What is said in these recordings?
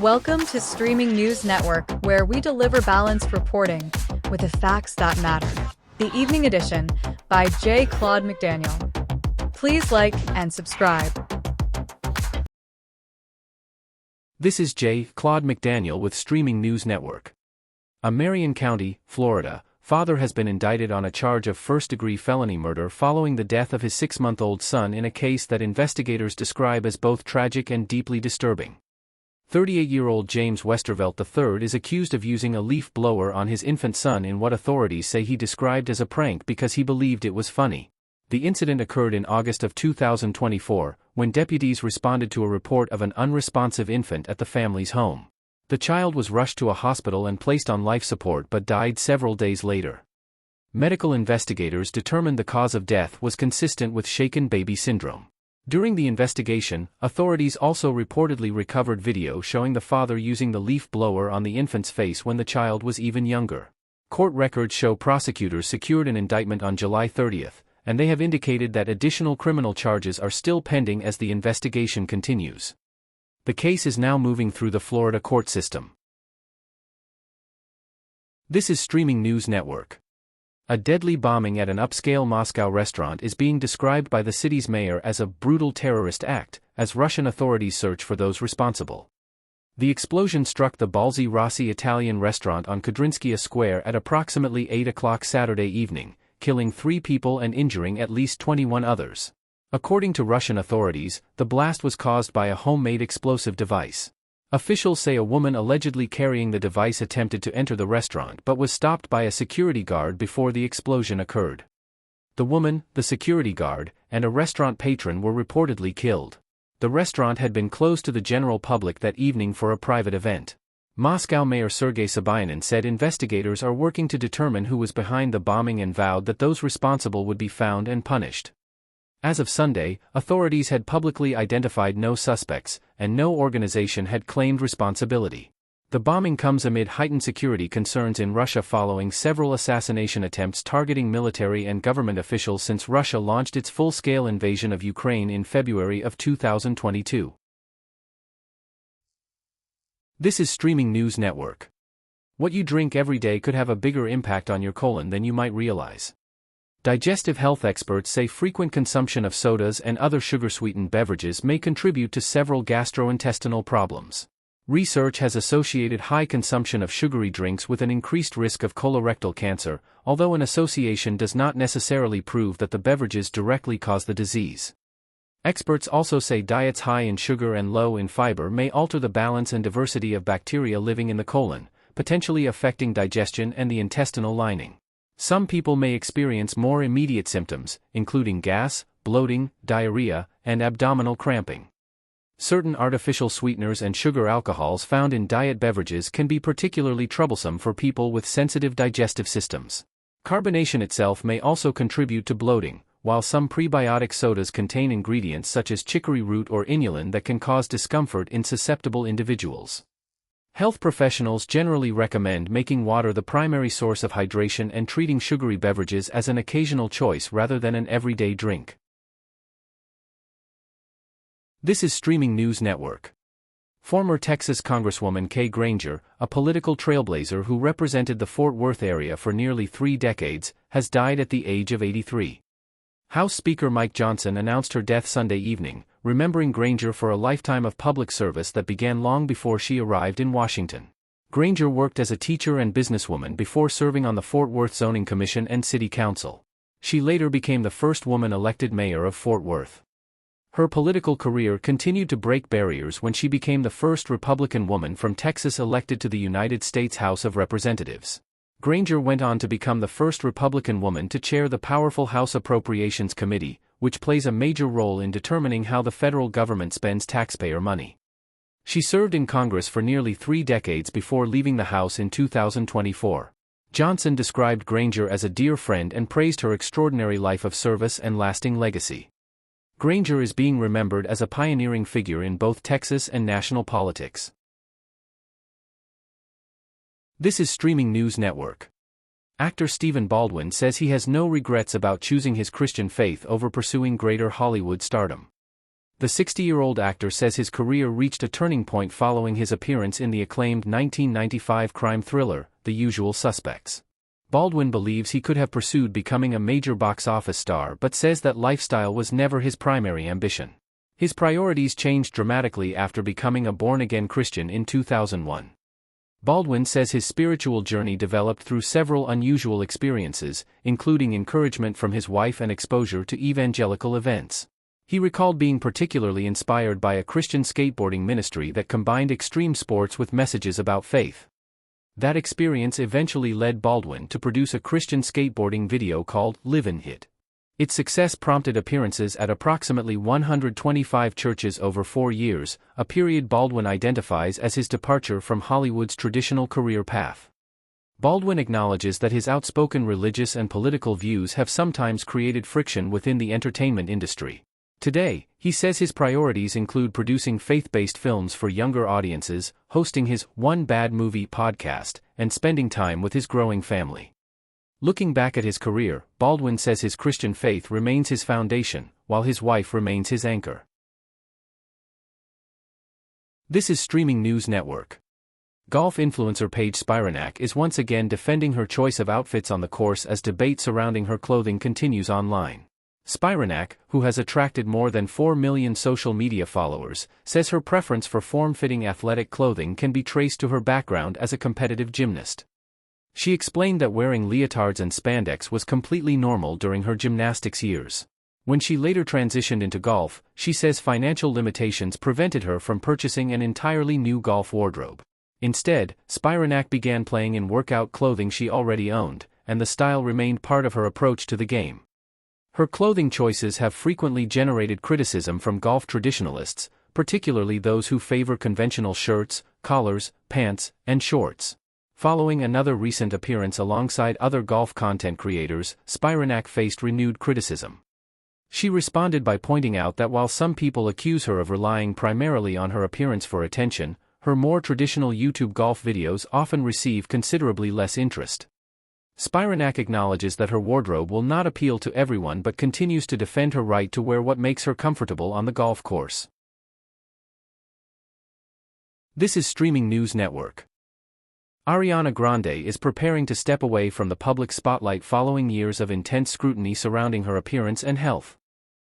Welcome to Streaming News Network, where we deliver balanced reporting with the facts that matter. The Evening Edition by Claude McDaniel. Please like and subscribe. This is Claude McDaniel with Streaming News Network. A Marion County, Florida, father has been indicted on a charge of first-degree felony murder following the death of his 6-month-old son in a case that investigators describe as both tragic and deeply disturbing. 38-year-old James Westervelt III is accused of using a leaf blower on his infant son in what authorities say he described as a prank because he believed it was funny. The incident occurred in August of 2024, when deputies responded to a report of an unresponsive infant at the family's home. The child was rushed to a hospital and placed on life support but died several days later. Medical investigators determined the cause of death was consistent with shaken baby syndrome. During the investigation, authorities also reportedly recovered video showing the father using the leaf blower on the infant's face when the child was even younger. Court records show prosecutors secured an indictment on July 30, and they have indicated that additional criminal charges are still pending as the investigation continues. The case is now moving through the Florida court system. This is Streaming News Network. A deadly bombing at an upscale Moscow restaurant is being described by the city's mayor as a brutal terrorist act, as Russian authorities search for those responsible. The explosion struck the Balzi Rossi Italian restaurant on Kudrynskia Square at approximately 8 o'clock Saturday evening, killing 3 people and injuring at least 21 others. According to Russian authorities, the blast was caused by a homemade explosive device. Officials say a woman allegedly carrying the device attempted to enter the restaurant but was stopped by a security guard before the explosion occurred. The woman, the security guard, and a restaurant patron were reportedly killed. The restaurant had been closed to the general public that evening for a private event. Moscow Mayor Sergei Sobyanin said investigators are working to determine who was behind the bombing and vowed that those responsible would be found and punished. As of Sunday, authorities had publicly identified no suspects, and no organization had claimed responsibility. The bombing comes amid heightened security concerns in Russia following several assassination attempts targeting military and government officials since Russia launched its full-scale invasion of Ukraine in February of 2022. This is Streaming News Network. What you drink every day could have a bigger impact on your colon than you might realize. Digestive health experts say frequent consumption of sodas and other sugar-sweetened beverages may contribute to several gastrointestinal problems. Research has associated high consumption of sugary drinks with an increased risk of colorectal cancer, although an association does not necessarily prove that the beverages directly cause the disease. Experts also say diets high in sugar and low in fiber may alter the balance and diversity of bacteria living in the colon, potentially affecting digestion and the intestinal lining. Some people may experience more immediate symptoms, including gas, bloating, diarrhea, and abdominal cramping. Certain artificial sweeteners and sugar alcohols found in diet beverages can be particularly troublesome for people with sensitive digestive systems. Carbonation itself may also contribute to bloating, while some prebiotic sodas contain ingredients such as chicory root or inulin that can cause discomfort in susceptible individuals. Health professionals generally recommend making water the primary source of hydration and treating sugary beverages as an occasional choice rather than an everyday drink. This is Streaming News Network. Former Texas Congresswoman Kay Granger, a political trailblazer who represented the Fort Worth area for nearly 3 decades, has died at the age of 83. House Speaker Mike Johnson announced her death Sunday evening, remembering Granger for a lifetime of public service that began long before she arrived in Washington. Granger worked as a teacher and businesswoman before serving on the Fort Worth Zoning Commission and City Council. She later became the first woman elected mayor of Fort Worth. Her political career continued to break barriers when she became the first Republican woman from Texas elected to the United States House of Representatives. Granger went on to become the first Republican woman to chair the powerful House Appropriations Committee, which plays a major role in determining how the federal government spends taxpayer money. She served in Congress for nearly 3 decades before leaving the House in 2024. Johnson described Granger as a dear friend and praised her extraordinary life of service and lasting legacy. Granger is being remembered as a pioneering figure in both Texas and national politics. This is Streaming News Network. Actor Stephen Baldwin says he has no regrets about choosing his Christian faith over pursuing greater Hollywood stardom. The 60-year-old actor says his career reached a turning point following his appearance in the acclaimed 1995 crime thriller, The Usual Suspects. Baldwin believes he could have pursued becoming a major box office star but says that lifestyle was never his primary ambition. His priorities changed dramatically after becoming a born-again Christian in 2001. Baldwin says his spiritual journey developed through several unusual experiences, including encouragement from his wife and exposure to evangelical events. He recalled being particularly inspired by a Christian skateboarding ministry that combined extreme sports with messages about faith. That experience eventually led Baldwin to produce a Christian skateboarding video called Livin' Hit. Its success prompted appearances at approximately 125 churches over 4 years, a period Baldwin identifies as his departure from Hollywood's traditional career path. Baldwin acknowledges that his outspoken religious and political views have sometimes created friction within the entertainment industry. Today, he says his priorities include producing faith-based films for younger audiences, hosting his One Bad Movie podcast, and spending time with his growing family. Looking back at his career, Baldwin says his Christian faith remains his foundation, while his wife remains his anchor. This is Streaming News Network. Golf influencer Paige Spiranak is once again defending her choice of outfits on the course as debate surrounding her clothing continues online. Spiranak, who has attracted more than 4 million social media followers, says her preference for form-fitting athletic clothing can be traced to her background as a competitive gymnast. She explained that wearing leotards and spandex was completely normal during her gymnastics years. When she later transitioned into golf, she says financial limitations prevented her from purchasing an entirely new golf wardrobe. Instead, Spiranak began playing in workout clothing she already owned, and the style remained part of her approach to the game. Her clothing choices have frequently generated criticism from golf traditionalists, particularly those who favor conventional shirts, collars, pants, and shorts. Following another recent appearance alongside other golf content creators, Spiranak faced renewed criticism. She responded by pointing out that while some people accuse her of relying primarily on her appearance for attention, her more traditional YouTube golf videos often receive considerably less interest. Spiranak acknowledges that her wardrobe will not appeal to everyone but continues to defend her right to wear what makes her comfortable on the golf course. This is Streaming News Network. Ariana Grande is preparing to step away from the public spotlight following years of intense scrutiny surrounding her appearance and health.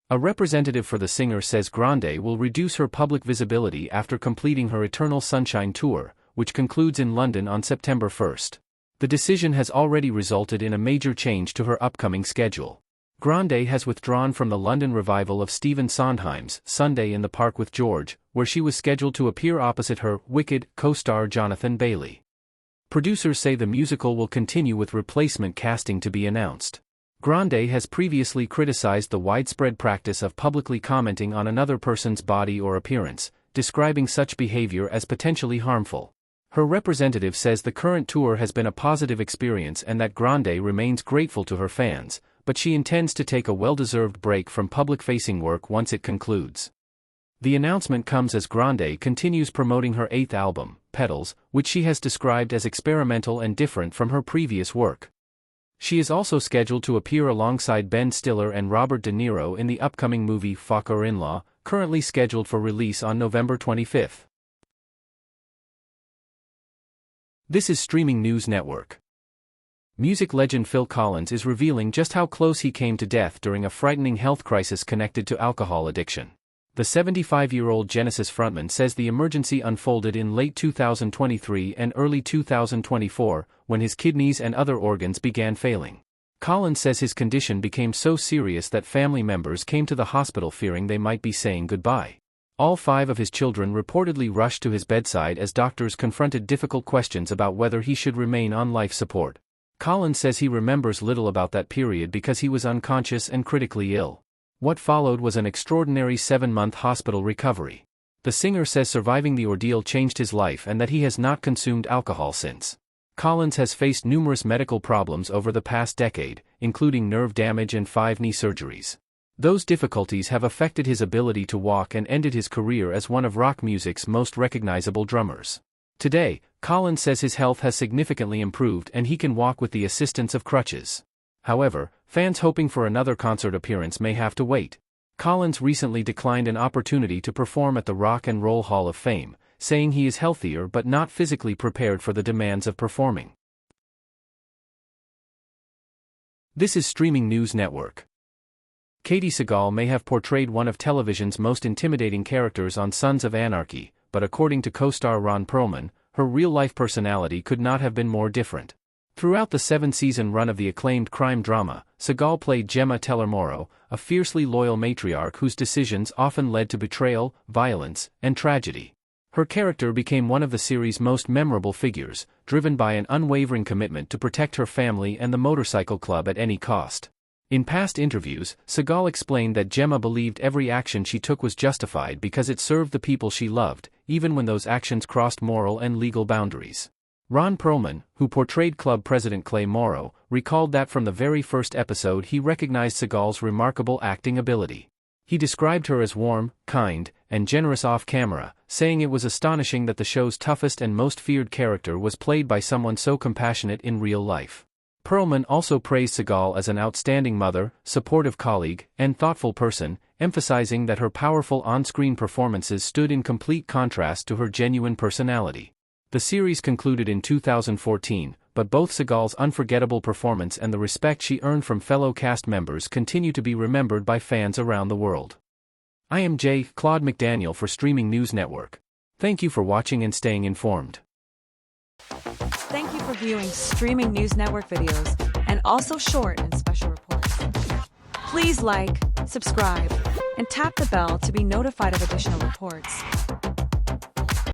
A representative for the singer says Grande will reduce her public visibility after completing her Eternal Sunshine Tour, which concludes in London on September 1st. The decision has already resulted in a major change to her upcoming schedule. Grande has withdrawn from the London revival of Stephen Sondheim's Sunday in the Park with George, where she was scheduled to appear opposite her Wicked co-star Jonathan Bailey. Producers say the musical will continue with replacement casting to be announced. Grande has previously criticized the widespread practice of publicly commenting on another person's body or appearance, describing such behavior as potentially harmful. Her representative says the current tour has been a positive experience and that Grande remains grateful to her fans, but she intends to take a well-deserved break from public-facing work once it concludes. The announcement comes as Grande continues promoting her 8th album, Petals, which she has described as experimental and different from her previous work. She is also scheduled to appear alongside Ben Stiller and Robert De Niro in the upcoming movie Fucker-in-Law, currently scheduled for release on November 25th. This is Streaming News Network. Music legend Phil Collins is revealing just how close he came to death during a frightening health crisis connected to alcohol addiction. The 75-year-old Genesis frontman says the emergency unfolded in late 2023 and early 2024, when his kidneys and other organs began failing. Collins says his condition became so serious that family members came to the hospital fearing they might be saying goodbye. All 5 of his children reportedly rushed to his bedside as doctors confronted difficult questions about whether he should remain on life support. Collins says he remembers little about that period because he was unconscious and critically ill. What followed was an extraordinary 7-month hospital recovery. The singer says surviving the ordeal changed his life and that he has not consumed alcohol since. Collins has faced numerous medical problems over the past decade, including nerve damage and 5 knee surgeries. Those difficulties have affected his ability to walk and ended his career as one of rock music's most recognizable drummers. Today, Collins says his health has significantly improved and he can walk with the assistance of crutches. However, fans hoping for another concert appearance may have to wait. Collins recently declined an opportunity to perform at the Rock and Roll Hall of Fame, saying he is healthier but not physically prepared for the demands of performing. This is Streaming News Network. Katie Sagal may have portrayed one of television's most intimidating characters on Sons of Anarchy, but according to co-star Ron Perlman, her real-life personality could not have been more different. Throughout the 7-season run of the acclaimed crime drama, Sagal played Gemma Teller-Morrow, a fiercely loyal matriarch whose decisions often led to betrayal, violence, and tragedy. Her character became one of the series' most memorable figures, driven by an unwavering commitment to protect her family and the motorcycle club at any cost. In past interviews, Sagal explained that Gemma believed every action she took was justified because it served the people she loved, even when those actions crossed moral and legal boundaries. Ron Perlman, who portrayed club president Clay Morrow, recalled that from the very first episode he recognized Sagal's remarkable acting ability. He described her as warm, kind, and generous off-camera, saying it was astonishing that the show's toughest and most feared character was played by someone so compassionate in real life. Perlman also praised Sagal as an outstanding mother, supportive colleague, and thoughtful person, emphasizing that her powerful on-screen performances stood in complete contrast to her genuine personality. The series concluded in 2014, but both Sagal's unforgettable performance and the respect she earned from fellow cast members continue to be remembered by fans around the world. I am Claude McDaniel for Streaming News Network. Thank you for watching and staying informed. Thank you for viewing Streaming News Network videos, and also short and special reports. Please like, subscribe, and tap the bell to be notified of additional reports.